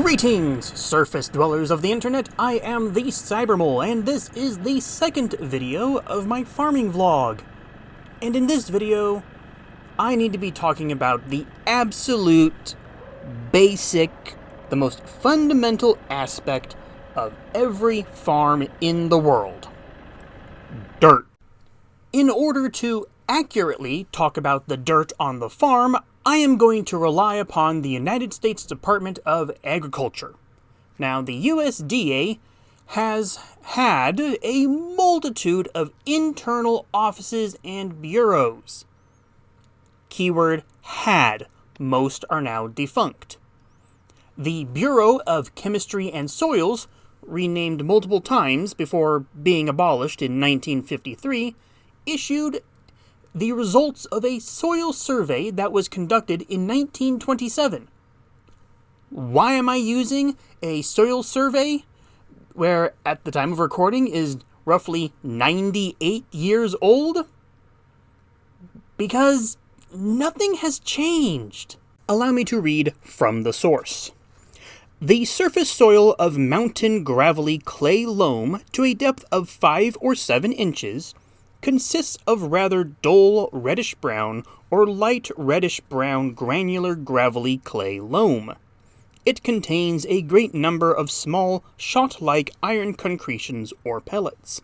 Greetings, surface dwellers of the internet. I am the Cybermole, and this is the second video of my farming vlog. And in this video, I need to be talking about the absolute basic, the most fundamental aspect of every farm in the world. Dirt. In order to accurately talk about the dirt on the farm, I am going to rely upon the United States Department of Agriculture. Now, the USDA has had a multitude of internal offices and bureaus. Keyword had. Most are now defunct. The Bureau of Chemistry and Soils, renamed multiple times before being abolished in 1953, issued the results of a soil survey that was conducted in 1927. Why am I using a soil survey where, at the time of recording, is roughly 98 years old? Because nothing has changed. Allow me to read from the source. The surface soil of mountain gravelly clay loam to a depth of 5 or 7 inches consists of rather dull reddish-brown or light reddish-brown granular gravelly clay loam. It contains a great number of small, shot-like iron concretions or pellets.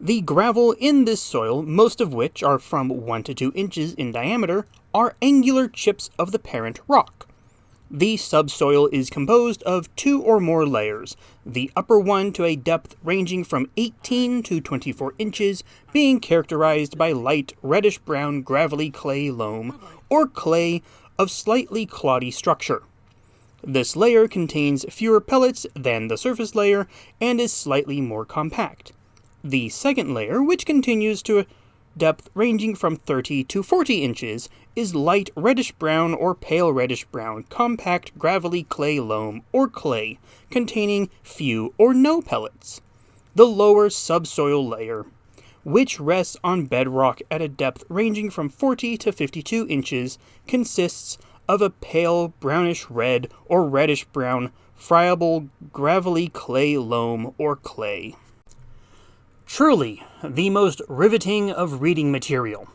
The gravel in this soil, most of which are from 1 to 2 inches in diameter, are angular chips of the parent rock. The subsoil is composed of 2 or more layers, the upper one to a depth ranging from 18 to 24 inches, being characterized by light reddish-brown gravelly clay loam, or clay of slightly cloddy structure. This layer contains fewer pellets than the surface layer and is slightly more compact. The second layer, which continues to a depth ranging from 30 to 40 inches, is light reddish-brown or pale reddish-brown compact gravelly clay loam or clay, containing few or no pellets. The lower subsoil layer, which rests on bedrock at a depth ranging from 40 to 52 inches, consists of a pale brownish-red or reddish-brown friable gravelly clay loam or clay. Truly, the most riveting of reading material.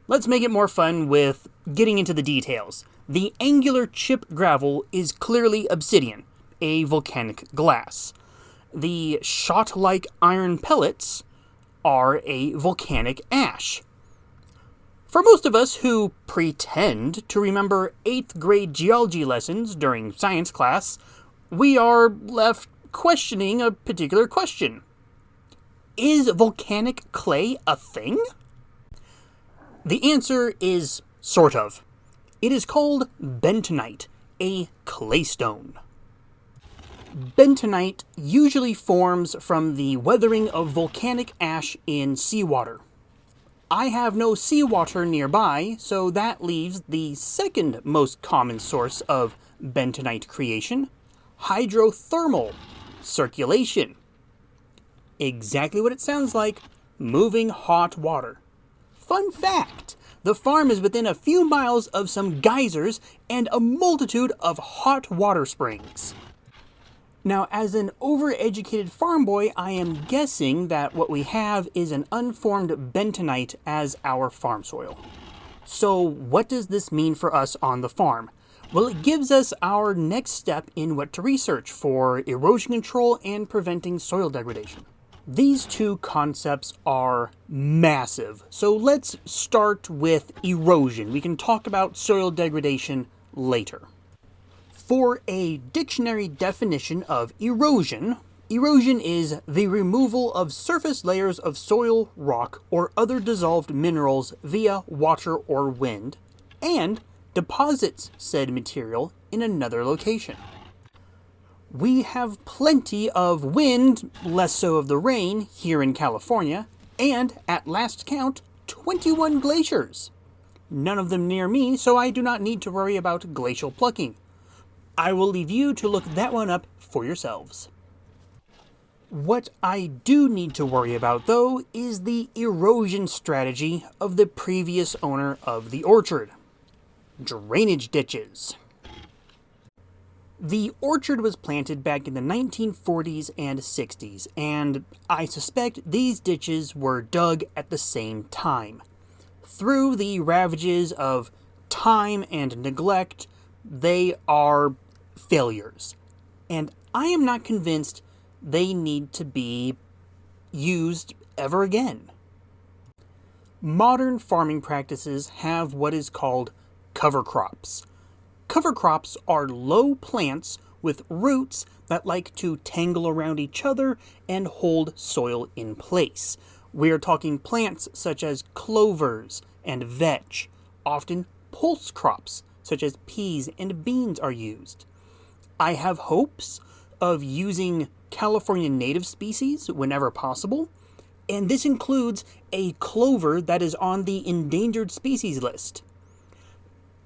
Let's make it more fun with getting into the details. The angular chip gravel is clearly obsidian, a volcanic glass. The shot-like iron pellets are a volcanic ash. For most of us who pretend to remember 8th grade geology lessons during science class, we are left questioning a particular question. Is volcanic clay a thing? The answer is sort of. It is called bentonite, a claystone. Bentonite usually forms from the weathering of volcanic ash in seawater. I have no seawater nearby, so that leaves the second most common source of bentonite creation, hydrothermal circulation. Exactly what it sounds like, moving hot water. Fun fact, the farm is within a few miles of some geysers and a multitude of hot water springs. Now, as an overeducated farm boy, I am guessing that what we have is an unformed bentonite as our farm soil. So what does this mean for us on the farm? Well, it gives us our next step in what to research for erosion control and preventing soil degradation. These two concepts are massive, so let's start with erosion. We can talk about soil degradation later. For a dictionary definition of erosion, erosion is the removal of surface layers of soil, rock, or other dissolved minerals via water or wind, and deposits said material in another location. We have plenty of wind, less so of the rain, here in California, and, at last count, 21 glaciers. None of them near me, so I do not need to worry about glacial plucking. I will leave you to look that one up for yourselves. What I do need to worry about, though, is the erosion strategy of the previous owner of the orchard. Drainage ditches. The orchard was planted back in the 1940s and 60s, and I suspect these ditches were dug at the same time. Through the ravages of time and neglect, they are failures. And I am not convinced they need to be used ever again. Modern farming practices have what is called cover crops. Cover crops are low plants with roots that like to tangle around each other and hold soil in place. We're talking plants such as clovers and vetch. Often pulse crops such as peas and beans are used. I have hopes of using California native species whenever possible, and this includes a clover that is on the endangered species list.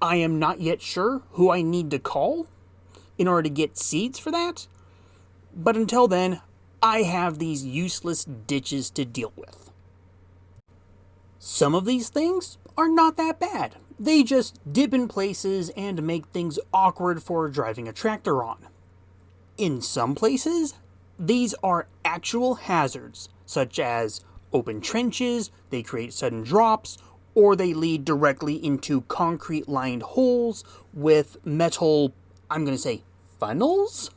I am not yet sure who I need to call in order to get seeds for that, but until then, I have these useless ditches to deal with. Some of these things are not that bad. They just dip in places and make things awkward for driving a tractor on. In some places, these are actual hazards, such as open trenches, they create sudden drops, or they lead directly into concrete-lined holes with metal, I'm going to say, funnels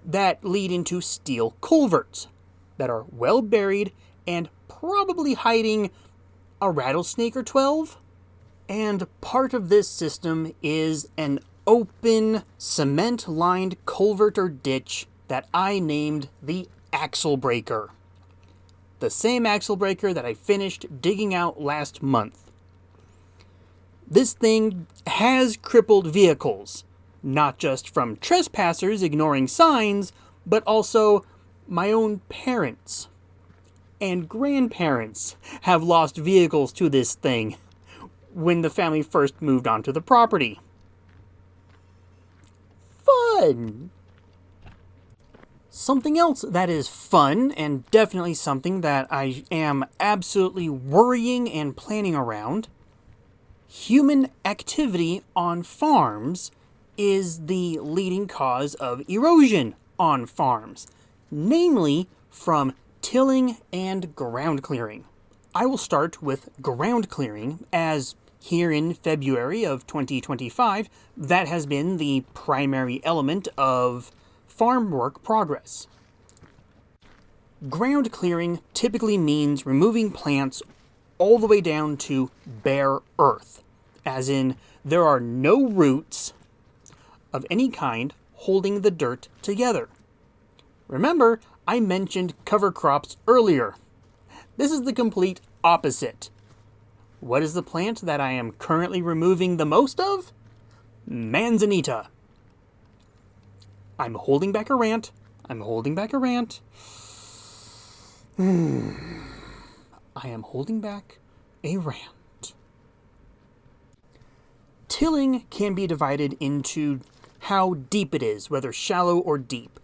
that lead into steel culverts that are well buried and probably hiding a rattlesnake or 12. And part of this system is an open, cement-lined culvert or ditch that I named the axle breaker. The same axle breaker that I finished digging out last month. This thing has crippled vehicles, not just from trespassers ignoring signs, but also my own parents and grandparents have lost vehicles to this thing when the family first moved onto the property. Fun! Something else that is fun, and definitely something that I am absolutely worrying and planning around, human activity on farms is the leading cause of erosion on farms, namely from tilling and ground clearing. I will start with ground clearing, as here in February of 2025, that has been the primary element of farm work progress. Ground clearing typically means removing plants all the way down to bare earth, as in there are no roots of any kind holding the dirt together. Remember, I mentioned cover crops earlier. This is the complete opposite. What is the plant that I am currently removing the most of? Manzanita. I'm holding back a rant. I am holding back a rant. Tilling can be divided into how deep it is, whether shallow or deep.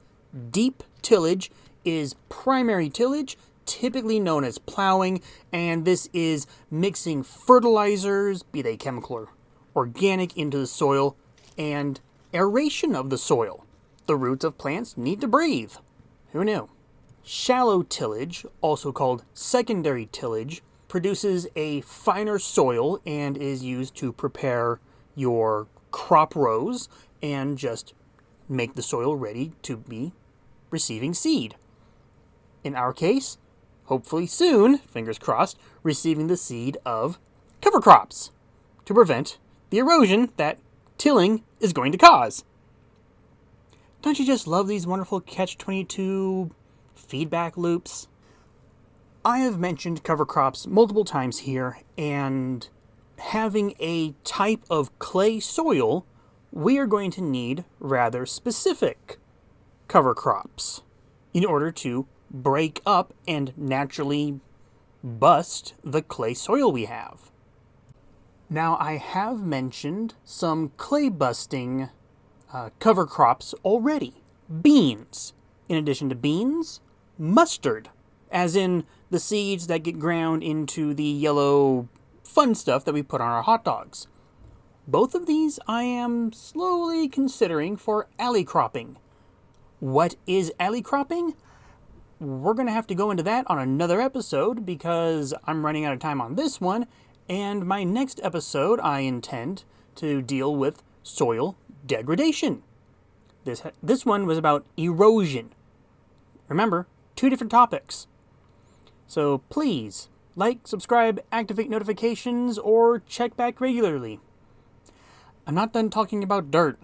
Deep tillage is primary tillage, typically known as plowing, and this is mixing fertilizers, be they chemical or organic, into the soil, and aeration of the soil. The roots of plants need to breathe. Who knew? Shallow tillage, also called secondary tillage, produces a finer soil and is used to prepare your crop rows and just make the soil ready to be receiving seed. In our case, hopefully soon, fingers crossed, receiving the seed of cover crops to prevent the erosion that tilling is going to cause. Don't you just love these wonderful catch-22 feedback loops? I have mentioned cover crops multiple times here, and having a type of clay soil, we are going to need rather specific cover crops in order to break up and naturally bust the clay soil we have. Now, I have mentioned some clay busting cover crops already. Beans. In addition to beans, mustard, as in the seeds that get ground into the yellow fun stuff that we put on our hot dogs. Both of these I am slowly considering for alley cropping. What is alley cropping? We're going to have to go into that on another episode because I'm running out of time on this one, and my next episode I intend to deal with soil degradation. This one was about erosion. Remember, 2 different topics. So please, like, subscribe, activate notifications, or check back regularly. I'm not done talking about dirt.